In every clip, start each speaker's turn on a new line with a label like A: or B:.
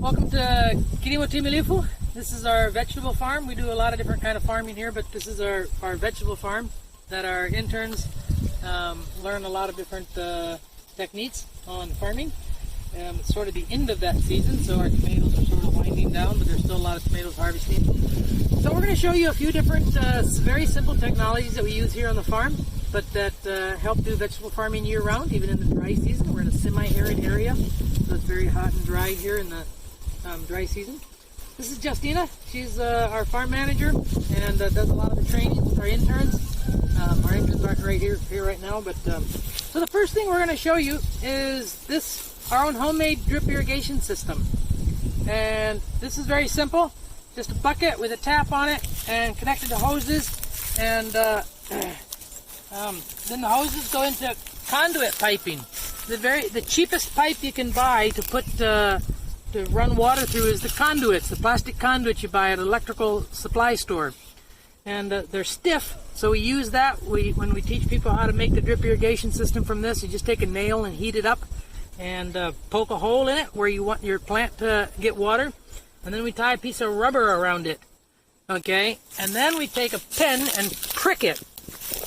A: Welcome to Kilimo Timilifu. This is our vegetable farm. We do a lot of different kind of farming here, but this is our vegetable farm that our interns learn a lot of different techniques on farming. It's sort of the end of that season, so our tomatoes are sort of winding down, but there's still a lot of tomatoes harvesting. So we're going to show you a few different very simple technologies that we use here on the farm, but that help do vegetable farming year round, even in the dry season. We're in a semi-arid area, so it's very hot and dry here in the dry season. This is Justina. She's our farm manager and does a lot of the training with our interns. Our interns aren't right here right now, but so the first thing we're going to show you is our own homemade drip irrigation system. And this is very simple. Just a bucket with a tap on it and connected to hoses, and then the hoses go into conduit piping. The cheapest pipe you can buy to put to run water through is the conduits, the plastic conduits you buy at an electrical supply store. And they're stiff, so we use that. When we teach people how to make the drip irrigation system from this, you just take a nail and heat it up and poke a hole in it where you want your plant to get water. And then we tie a piece of rubber around it, okay? And then we take a pin and prick it.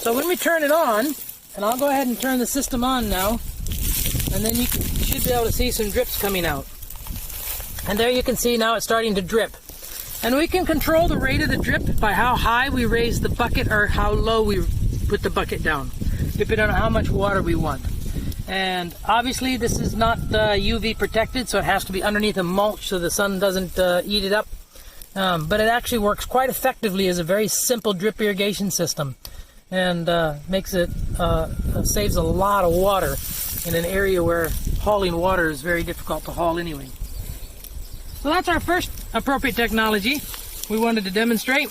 A: So when we turn it on, and I'll go ahead and turn the system on now, and then you should be able to see some drips coming out. And there you can see now it's starting to drip. And we can control the rate of the drip by how high we raise the bucket or how low we put the bucket down, depending on how much water we want. And obviously this is not UV protected, so it has to be underneath a mulch so the sun doesn't eat it up. But it actually works quite effectively as a very simple drip irrigation system, and makes it saves a lot of water in an area where hauling water is very difficult to haul anyway. So that's our first appropriate technology we wanted to demonstrate.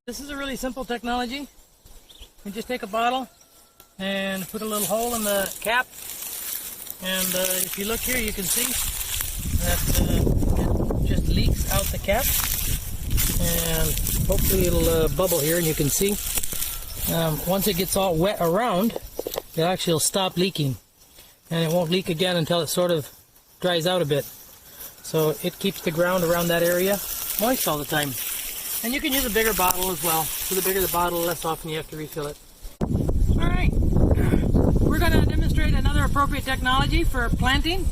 A: This is a really simple technology. You just take a bottle and put a little hole in the cap, and if you look here you can see that it just leaks out the cap, and hopefully it'll bubble here and you can see once it gets all wet around, it actually will stop leaking, and it won't leak again until it sort of dries out a bit. So it keeps the ground around that area moist all the time. And you can use a bigger bottle as well. So the bigger the bottle, the less often you have to refill it. Alright, we're going to demonstrate another appropriate technology for planting.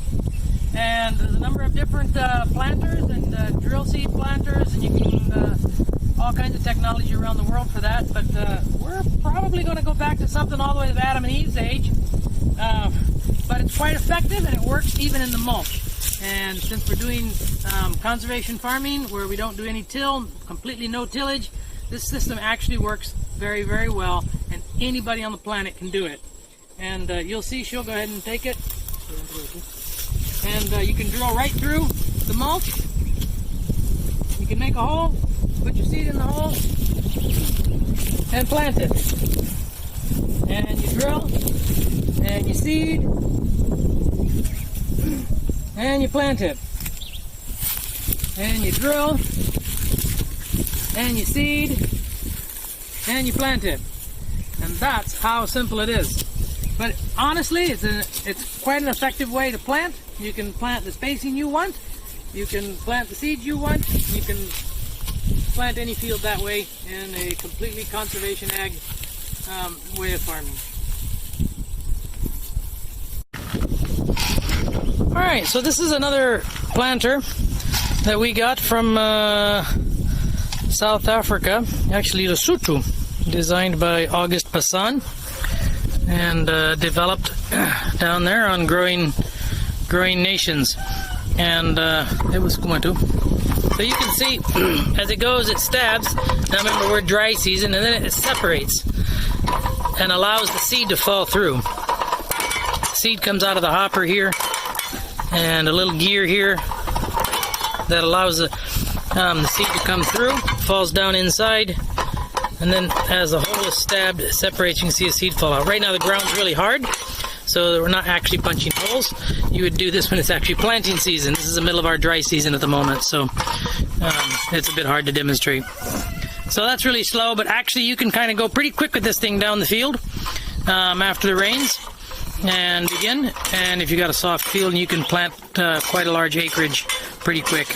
A: And there's a number of different planters and drill seed planters, and you can all kinds of technology around the world for that. But we're probably going to go back to something all the way to Adam and Eve's age. But it's quite effective, and it works even in the mulch. And since we're doing conservation farming where we don't do any till, completely no tillage, this system actually works very, very well, and anybody on the planet can do it. And you'll see she'll go ahead and take it. And you can drill right through the mulch. You can make a hole, put your seed in the hole, and plant it. And you drill, and you seed, and you plant it, and you drill, and you seed, and you plant it. And that's how simple it is. But honestly, it's quite an effective way to plant. You can plant the spacing you want, you can plant the seeds you want, you can plant any field that way in a completely conservation ag way of farming. Alright, so this is another planter that we got from South Africa, actually Lesotho, designed by August Passan and developed down there on growing nations, and it was Kumatu. So you can see as it goes, it stabs. Now remember, we're dry season, and then it separates and allows the seed to fall through. Seed comes out of the hopper here, and a little gear here that allows the seed to come through, falls down inside, and then as the hole is stabbed, it separates. You can see the seed fall out. Right now the ground's really hard, so we're not actually punching holes. You would do this when it's actually planting season. This is the middle of our dry season at the moment, so it's a bit hard to demonstrate. So that's really slow, but actually you can kind of go pretty quick with this thing down the field after the rains. and begin. And if you got a soft field, you can plant quite a large acreage pretty quick.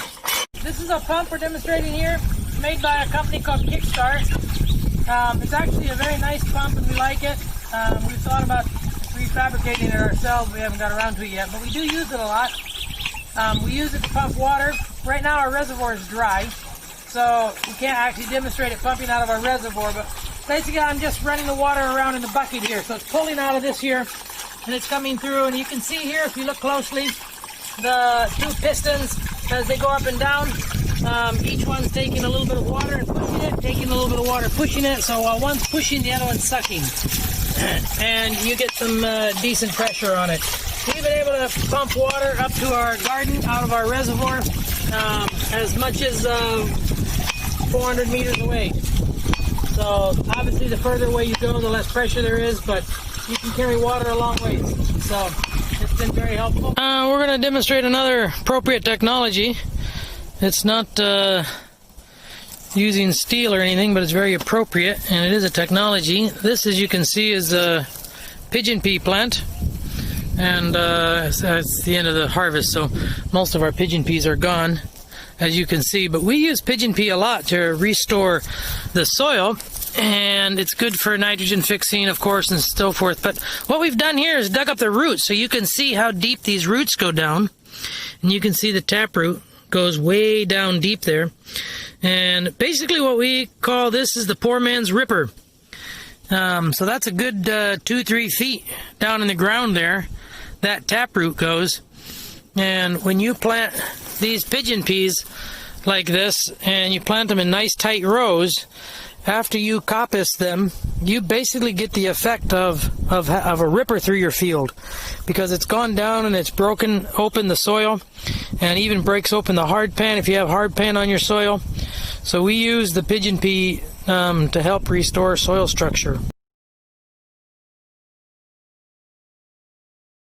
A: This is a pump we're demonstrating here, made by a company called Kickstart. It's actually a very nice pump and we like it. We've thought about refabricating it ourselves. We haven't got around to it yet, but we do use it a lot. We use it to pump water. Right now our reservoir is dry, so we can't actually demonstrate it pumping out of our reservoir, but basically I'm just running the water around in the bucket here. So it's pulling out of this here and it's coming through, and you can see here if you look closely the two pistons as they go up and down. Each one's taking a little bit of water and pushing it, taking a little bit of water, pushing it. So while one's pushing, the other one's sucking. And you get some decent pressure on it. We've been able to pump water up to our garden out of our reservoir as much as 400 meters away. So obviously the further away you go, the less pressure there is, but you can carry water a long ways. So it's been very helpful. We're going to demonstrate another appropriate technology. It's not using steel or anything, but it's very appropriate, and it is a technology. This, as you can see, is a pigeon pea plant, and it's the end of the harvest, so most of our pigeon peas are gone, as you can see. But we use pigeon pea a lot to restore the soil, and it's good for nitrogen fixing, of course, and so forth. But what we've done here is dug up the roots, so you can see how deep these roots go down, and you can see the taproot goes way down deep there. And basically what we call this is the poor man's ripper. So that's a good 2-3 feet down in the ground there, that taproot goes. And when you plant these pigeon peas like this, and you plant them in nice tight rows, after you coppice them, you basically get the effect of a ripper through your field, because it's gone down and it's broken open the soil, and even breaks open the hard pan if you have hard pan on your soil. So we use the pigeon pea to help restore soil structure.